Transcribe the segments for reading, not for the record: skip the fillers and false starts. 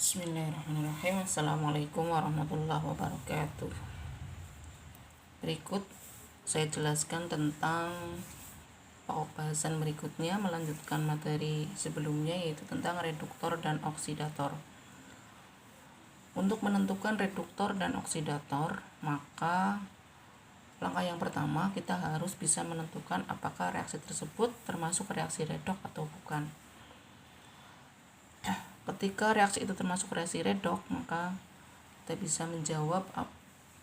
Bismillahirrahmanirrahim. Assalamualaikum warahmatullahi wabarakatuh. Berikut saya jelaskan tentang pembahasan berikutnya, melanjutkan materi sebelumnya, yaitu tentang reduktor dan oksidator. Untuk menentukan reduktor dan oksidator, maka langkah yang pertama kita harus bisa menentukan apakah reaksi tersebut termasuk reaksi redoks atau bukan. Ketika reaksi itu termasuk reaksi redoks, maka kita bisa menjawab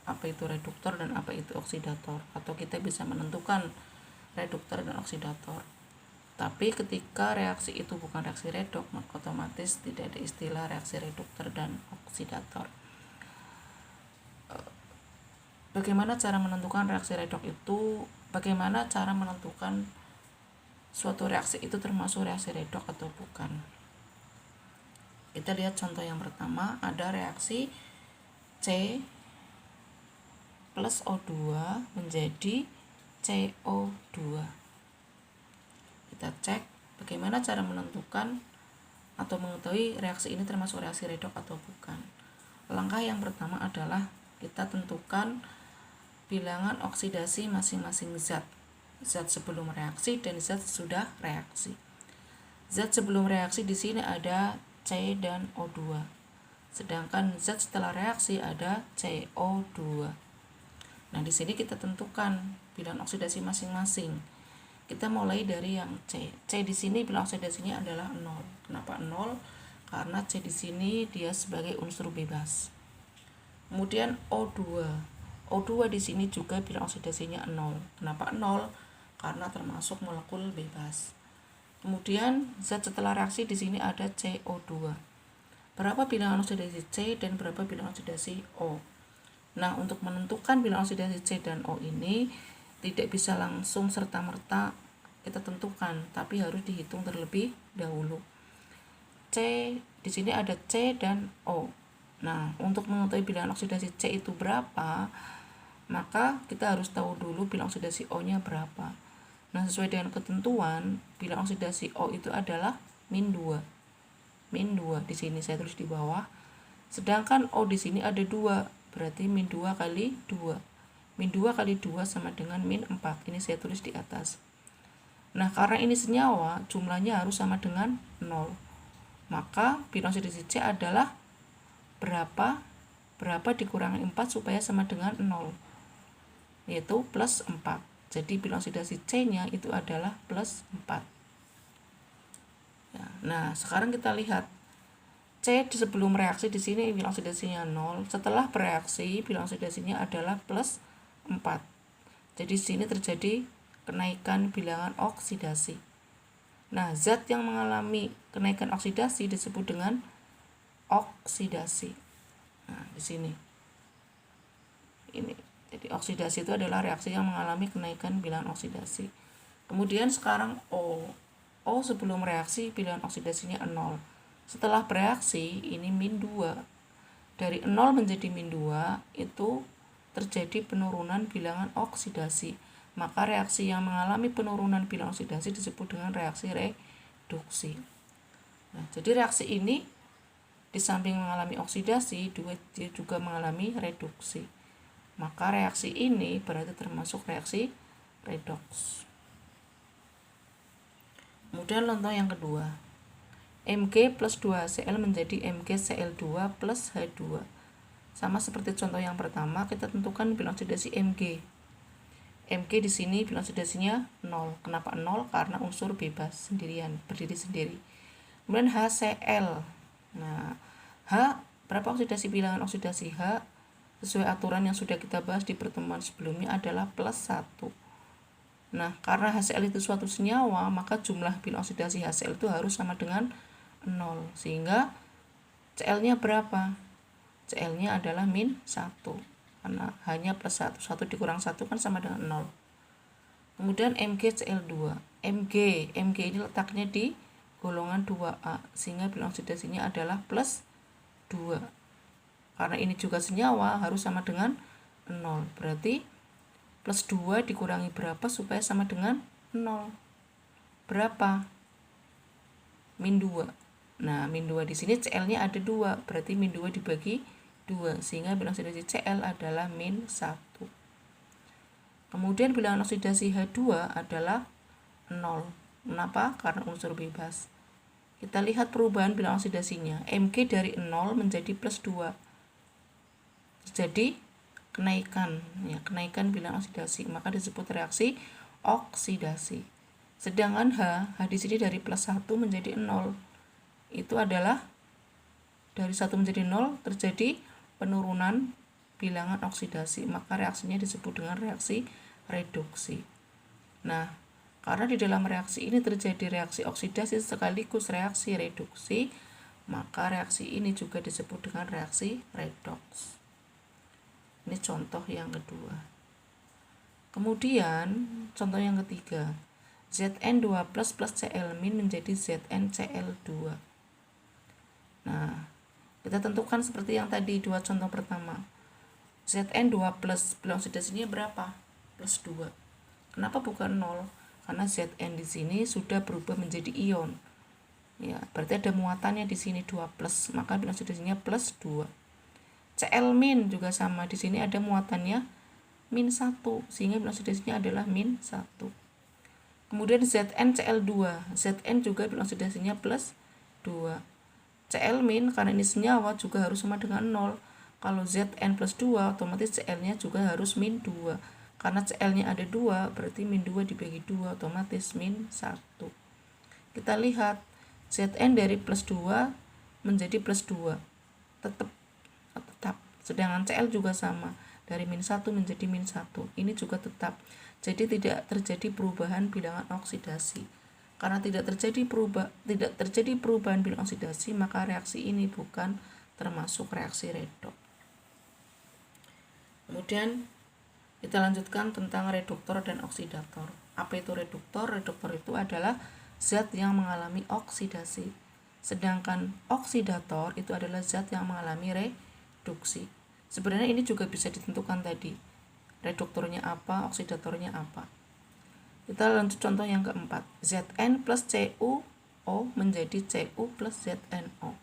apa itu reduktor dan apa itu oksidator, atau kita bisa menentukan reduktor dan oksidator. Tapi ketika reaksi itu bukan reaksi redoks, maka otomatis tidak ada istilah reaksi reduktor dan oksidator. Bagaimana cara menentukan reaksi redoks itu? Bagaimana cara menentukan suatu reaksi itu termasuk reaksi redoks atau bukan? Kita lihat contoh yang pertama, ada reaksi C plus O2 menjadi CO2. Kita cek bagaimana cara menentukan atau mengetahui reaksi ini termasuk reaksi redoks atau bukan. Langkah yang pertama adalah kita tentukan bilangan oksidasi masing-masing zat sebelum reaksi dan zat sesudah reaksi. Zat sebelum reaksi di sini ada C dan O2. Sedangkan zat setelah reaksi ada CO2. Nah, di sini kita tentukan bilangan oksidasi masing-masing. Kita mulai dari yang C. C di sini bilangan oksidasinya adalah 0. Kenapa 0? Karena C di sini dia sebagai unsur bebas. Kemudian O2. O2 di sini juga bilangan oksidasinya 0. Kenapa 0? Karena termasuk molekul bebas. Kemudian zat setelah reaksi di sini ada CO2. Berapa bilangan oksidasi C dan berapa bilangan oksidasi O? Nah, untuk menentukan bilangan oksidasi C dan O ini tidak bisa langsung serta-merta kita tentukan, tapi harus dihitung terlebih dahulu. C di sini ada C dan O. Nah, untuk mengetahui bilangan oksidasi C itu berapa, maka kita harus tahu dulu bilangan oksidasi O-nya berapa. Nah, sesuai dengan ketentuan, bilangan oksidasi O itu adalah min 2. Min 2 di sini saya tulis di bawah. Sedangkan O di sini ada 2, berarti min 2 kali 2. Min 2 kali 2 sama dengan min 4. Ini saya tulis di atas. Nah, karena ini senyawa, jumlahnya harus sama dengan 0. Maka bilangan oksidasi C adalah berapa dikurangi 4 supaya sama dengan 0, yaitu plus 4. Jadi bilangan oksidasi C-nya itu adalah plus 4. Ya, nah, sekarang kita lihat C sebelum reaksi di sini bilangan oksidasinya 0. Setelah bereaksi bilangan oksidasinya adalah plus 4. Jadi di sini terjadi kenaikan bilangan oksidasi. Nah, zat yang mengalami kenaikan oksidasi disebut dengan oksidasi. Nah, di sini. Ini. Jadi oksidasi itu adalah reaksi yang mengalami kenaikan bilangan oksidasi. Kemudian sekarang O. O sebelum reaksi bilangan oksidasinya 0. Setelah bereaksi ini min 2. Dari 0 menjadi min 2 itu terjadi penurunan bilangan oksidasi. Maka reaksi yang mengalami penurunan bilangan oksidasi disebut dengan reaksi reduksi. Nah, jadi reaksi ini di samping mengalami oksidasi, dia juga mengalami reduksi. Maka reaksi ini berarti termasuk reaksi redoks. Kemudian contoh yang kedua, Mg plus 2HCl menjadi MgCl2 plus H2. Sama seperti contoh yang pertama, kita tentukan bilangan oksidasi Mg. Mg di sini bilangan oksidasinya 0. Kenapa 0? Karena unsur bebas sendirian, berdiri sendiri. Kemudian HCl. Nah, H, berapa oksidasi bilangan oksidasi H? Sesuai aturan yang sudah kita bahas di pertemuan sebelumnya adalah plus 1. Nah, karena HCl itu suatu senyawa, maka jumlah bilangan oksidasi HCl itu harus sama dengan 0. Sehingga Cl-nya berapa? Cl-nya adalah min 1. Karena hanya plus 1. 1 dikurang 1 kan sama dengan 0. Kemudian MgCl2. Mg ini letaknya di golongan 2A. Sehingga bilangan oksidasinya adalah plus 2. Karena ini juga senyawa harus sama dengan 0. Berarti plus 2 dikurangi berapa supaya sama dengan 0? Berapa? Min 2. Nah, min 2 di sini Cl-nya ada 2, berarti min 2 dibagi 2, sehingga bilangan oksidasi Cl adalah min 1. Kemudian bilangan oksidasi H2 adalah 0. Kenapa? Karena unsur bebas. Kita lihat perubahan bilangan oksidasinya. Mg dari 0 menjadi plus 2. Terjadi kenaikan, ya, kenaikan bilangan oksidasi, maka disebut reaksi oksidasi. Sedangkan H di sini dari plus 1 menjadi 0. Itu adalah dari 1 menjadi 0 terjadi penurunan bilangan oksidasi, maka reaksinya disebut dengan reaksi reduksi. Nah, karena di dalam reaksi ini terjadi reaksi oksidasi sekaligus reaksi reduksi, maka reaksi ini juga disebut dengan reaksi redoks. Ini contoh yang kedua. Kemudian contoh yang ketiga, Zn2 plus Cl min menjadi ZnCl2. Nah, kita tentukan seperti yang tadi dua contoh pertama. Zn2 plus bilangan oksidasinya berapa? Plus 2. Kenapa bukan 0? Karena Zn di sini sudah berubah menjadi ion. Ya, berarti ada muatannya di sini 2 plus, maka bilangan oksidasinya plus 2. Cl min juga sama, di sini ada muatannya min 1, sehingga bilangan oksidasinya adalah min 1. Kemudian ZnCl2, Zn juga bilangan oksidasinya plus 2. Cl min karena ini senyawa juga harus sama dengan 0. Kalau Zn plus 2 otomatis Cl-nya juga harus min 2. Karena Cl-nya ada 2, berarti min 2 dibagi 2 otomatis min 1. Kita lihat Zn dari plus 2 menjadi plus 2. Tetap. Sedangkan Cl juga sama, dari min 1 menjadi min 1. Ini juga tetap. Jadi tidak terjadi perubahan bilangan oksidasi. Karena tidak terjadi perubahan bilangan oksidasi, maka reaksi ini bukan termasuk reaksi redoks. Kemudian kita lanjutkan tentang reduktor dan oksidator. Apa itu reduktor? Reduktor itu adalah zat yang mengalami oksidasi. Sedangkan oksidator itu adalah zat yang mengalami reduksi. Sebenarnya ini juga bisa ditentukan tadi. Reduktornya apa, oksidatornya apa. Kita lanjut contoh yang keempat. Zn plus CuO menjadi Cu plus ZnO.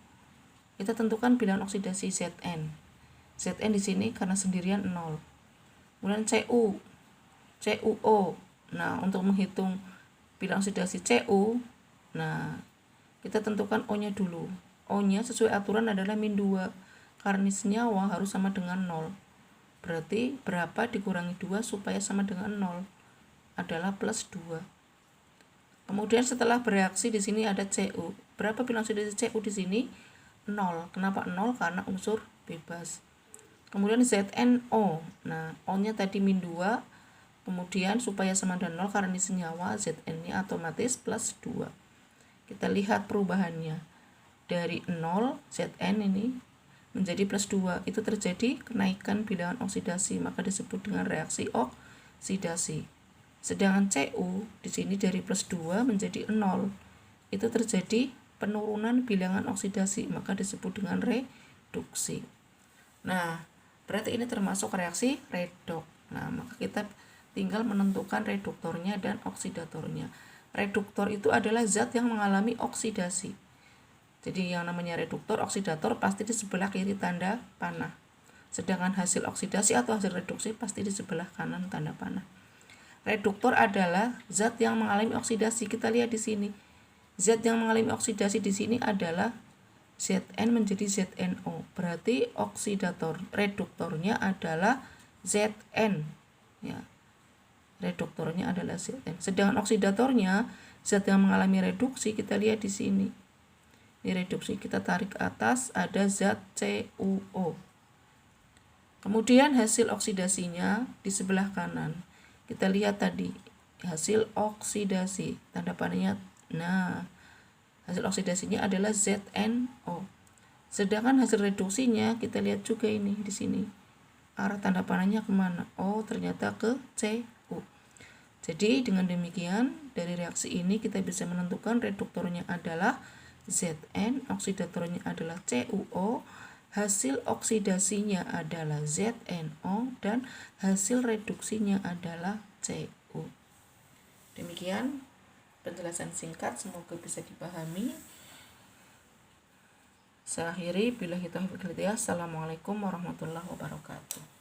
Kita tentukan bilangan oksidasi Zn. Zn di sini karena sendirian 0. Kemudian CuO. Nah, untuk menghitung bilangan oksidasi Cu, nah, kita tentukan O-nya dulu. O-nya sesuai aturan adalah min 2. Karena senyawa harus sama dengan 0. Berarti berapa dikurangi 2 supaya sama dengan 0? Adalah plus 2. Kemudian setelah bereaksi di sini ada Cu. Berapa bilangan oksidasi Cu di sini? 0. Kenapa 0? Karena unsur bebas. Kemudian ZnO. Nah, O-nya tadi min 2. Kemudian supaya sama dengan 0 karena ini senyawa, Zn-nya otomatis plus 2. Kita lihat perubahannya. Dari 0 Zn ini menjadi plus 2. Itu terjadi kenaikan bilangan oksidasi, maka disebut dengan reaksi oksidasi. Sedangkan Cu di sini dari plus 2 menjadi 0. Itu terjadi penurunan bilangan oksidasi, maka disebut dengan reduksi. Nah, berarti ini termasuk reaksi redoks. Nah, maka kita tinggal menentukan reduktornya dan oksidatornya. Reduktor itu adalah zat yang mengalami oksidasi. Jadi yang namanya reduktor, oksidator pasti di sebelah kiri tanda panah. Sedangkan hasil oksidasi atau hasil reduksi pasti di sebelah kanan tanda panah. Reduktor adalah zat yang mengalami oksidasi. Kita lihat di sini. Zat yang mengalami oksidasi di sini adalah Zn menjadi ZnO. Berarti reduktornya adalah Zn. Ya. Reduktornya adalah Zn. Sedangkan oksidatornya zat yang mengalami reduksi, kita lihat di sini. Ini reduksi, kita tarik ke atas, ada zat CuO. Kemudian hasil oksidasinya di sebelah kanan. Kita lihat tadi hasil oksidasi, tanda panahnya. Nah, hasil oksidasinya adalah ZnO. Sedangkan hasil reduksinya kita lihat juga ini di sini. Arah tanda panahnya kemana? Oh, ternyata ke Cu. Jadi dengan demikian dari reaksi ini kita bisa menentukan reduktornya adalah Zn, oksidatornya adalah CuO, hasil oksidasinya adalah ZnO, dan hasil reduksinya adalah Cu. Demikian penjelasan singkat, semoga bisa dipahami. Saya akhiri, billahi taufiq wal hidayah. Assalamualaikum warahmatullahi wabarakatuh.